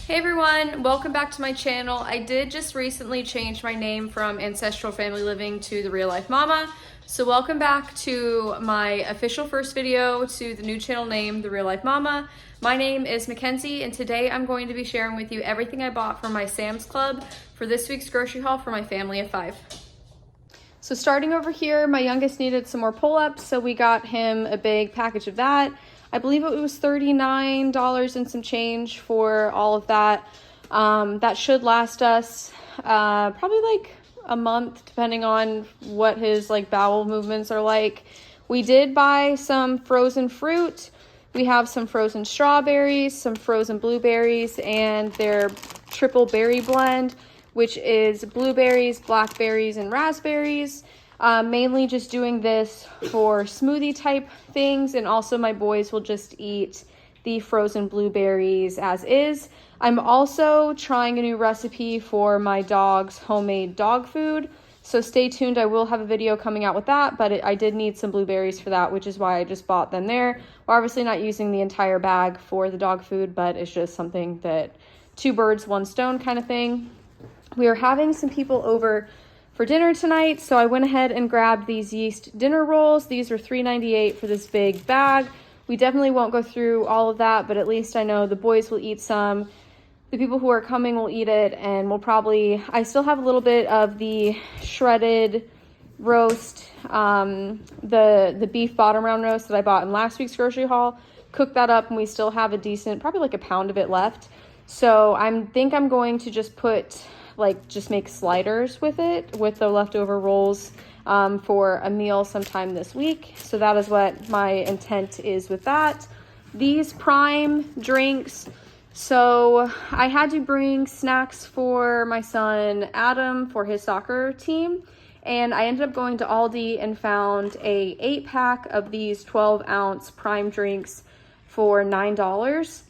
Hey everyone, welcome back to my channel. I did just recently change my name from Ancestral Family Living to The Real Life Mama. So welcome back to my official first video to the new channel name, The Real Life Mama. My name is Mackenzie and today I'm going to be sharing with you everything I bought from my Sam's Club for this week's grocery haul for my family of 5. So starting over here, my youngest needed some more pull-ups, so we got him a big package of that. I believe it was $39 and some change for all of that. That should last us probably like a month, depending on what his like bowel movements are like. We did buy some frozen fruit. We have some frozen strawberries, some frozen blueberries, and their triple berry blend, which is blueberries, blackberries, and raspberries. Mainly just doing this for smoothie type things, and also my boys will just eat the frozen blueberries as is. I'm also trying a new recipe for my dog's homemade dog food, so stay tuned. I will have a video coming out with that, but I did need some blueberries for that, which is why I just bought them there. We're obviously not using the entire bag for the dog food, but it's just something that 2 birds, 1 stone kind of thing. We are having some people over for dinner tonight, so I went ahead and grabbed these yeast dinner rolls. These are $3.98 for this big bag. We definitely won't go through all of that, but at least I know the boys will eat some. The people who are coming will eat it, and we'll probably, I still have a little bit of the shredded roast, the beef bottom round roast that I bought in last week's grocery haul. Cook that up, and we still have a decent, probably like a pound of it left. So I think I'm going to just just make sliders with it, with the leftover rolls for a meal sometime this week. So that is what my intent is with that. These Prime drinks. So I had to bring snacks for my son Adam for his soccer team. And I ended up going to Aldi and found a 8-pack of these 12-ounce Prime drinks for $9.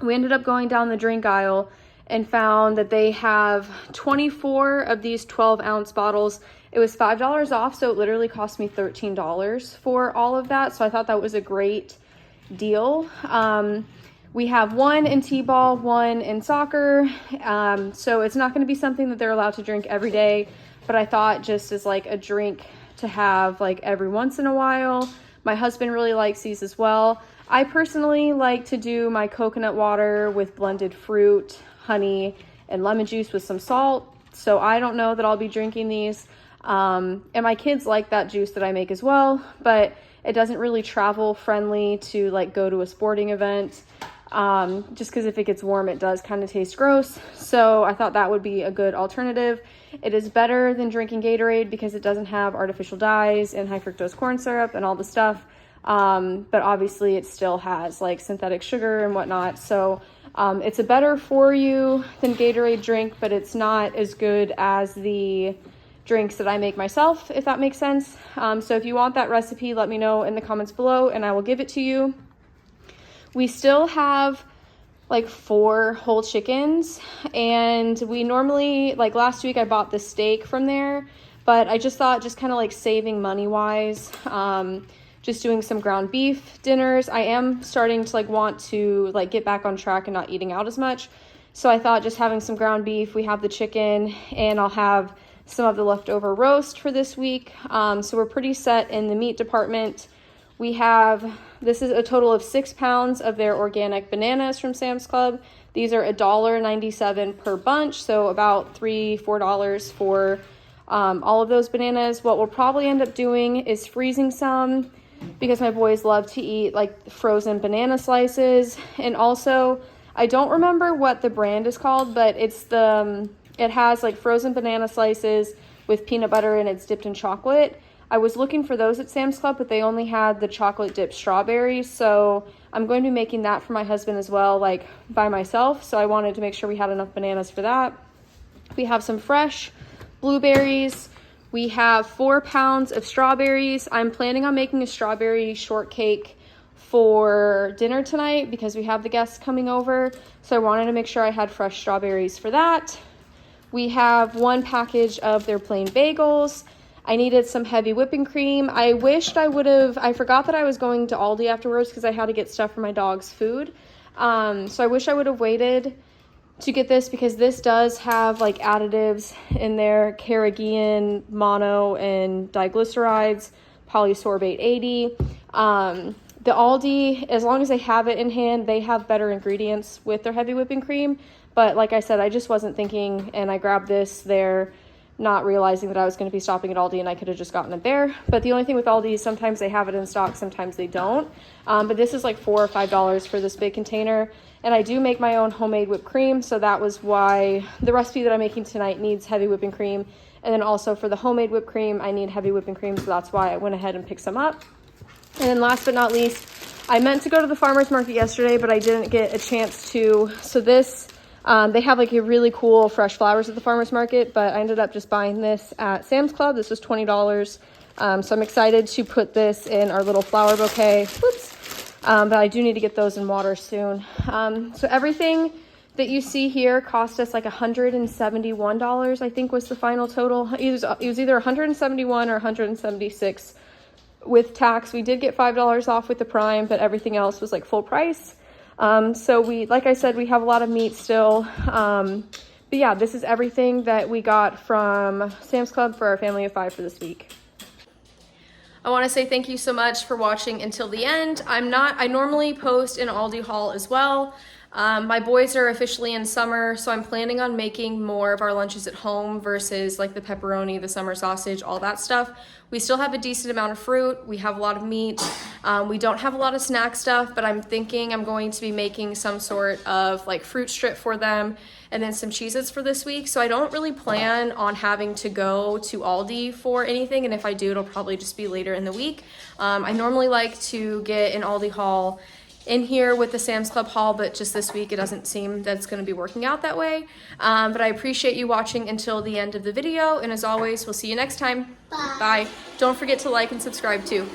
We ended up going down the drink aisle and found that they have 24 of these 12-ounce bottles. It was $5 off, so it literally cost me $13 for all of that. So I thought that was a great deal. We have 1 in t-ball, 1 in soccer. So it's not going to be something that they're allowed to drink every day, but I thought just as like a drink to have like every once in a while. My husband really likes these as well. I personally like to do my coconut water with blended fruit, honey, and lemon juice with some salt. So I don't know that I'll be drinking these. And my kids like that juice that I make as well, but it doesn't really travel friendly to like go to a sporting event. Just because if it gets warm, it does kind of taste gross. So I thought that would be a good alternative. It is better than drinking Gatorade because it doesn't have artificial dyes and high fructose corn syrup and all the stuff. But obviously it still has like synthetic sugar and whatnot. So it's a better for you than Gatorade drink, but it's not as good as the drinks that I make myself, if that makes sense. So if you want that recipe, let me know in the comments below and I will give it to you. We still have like 4 whole chickens, and we normally, like last week I bought the steak from there, but I just thought just kind of like saving money wise, just doing some ground beef dinners. I am starting to like want to like get back on track and not eating out as much. So I thought just having some ground beef, we have the chicken, and I'll have some of the leftover roast for this week. So we're pretty set in the meat department. We have, this is a total of 6 pounds of their organic bananas from Sam's Club. These are $1.97 per bunch, so about $3-4 for all of those bananas. What we'll probably end up doing is freezing some, because my boys love to eat like frozen banana slices. And also, I don't remember what the brand is called, but it's it has like frozen banana slices with peanut butter and it's dipped in chocolate. I was looking for those at Sam's Club, but they only had the chocolate dipped strawberries. So I'm going to be making that for my husband as well, like by myself. So I wanted to make sure we had enough bananas for that. We have some fresh blueberries. We have 4 pounds of strawberries. I'm planning on making a strawberry shortcake for dinner tonight because we have the guests coming over. So I wanted to make sure I had fresh strawberries for that. We have 1 package of their plain bagels. I needed some heavy whipping cream. I forgot that I was going to Aldi afterwards because I had to get stuff for my dog's food. So I wish I would have waited to get this because this does have like additives in there, carrageenan, mono, and diglycerides, polysorbate 80. The Aldi, as long as they have it in hand, they have better ingredients with their heavy whipping cream. But like I said, I just wasn't thinking, and I grabbed this there, not realizing that I was going to be stopping at Aldi and I could have just gotten it there. But the only thing with Aldi is sometimes they have it in stock, sometimes they don't. But this is like $4 or $5 for this big container. And I do make my own homemade whipped cream, so that was why the recipe that I'm making tonight needs heavy whipping cream. And then also for the homemade whipped cream, I need heavy whipping cream, so that's why I went ahead and picked some up. And then last but not least, I meant to go to the farmer's market yesterday, but I didn't get a chance to. So this, they have like a really cool fresh flowers at the farmer's market, but I ended up just buying this at Sam's Club. This was $20. So I'm excited to put this in our little flower bouquet. Whoops. But I do need to get those in water soon. So everything that you see here cost us like $171, I think was the final total. It was either $171 or $176 with tax. We did get $5 off with the Prime, but everything else was like full price. So like I said, we have a lot of meat still. But yeah, this is everything that we got from Sam's Club for our family of 5 for this week. I want to say thank you so much for watching until the end. I normally post an Aldi haul as well. My boys are officially in summer, so I'm planning on making more of our lunches at home versus like the pepperoni, the summer sausage, all that stuff. We still have a decent amount of fruit. We have a lot of meat. We don't have a lot of snack stuff, but I'm thinking I'm going to be making some sort of like fruit strip for them and then some Cheez-Its for this week. So I don't really plan on having to go to Aldi for anything. And if I do, it'll probably just be later in the week. I normally like to get an Aldi haul in here with the Sam's Club haul, but just this week it doesn't seem that it's going to be working out that way. But I appreciate you watching until the end of the video, and as always, we'll see you next time. Bye. Don't forget to like and subscribe too.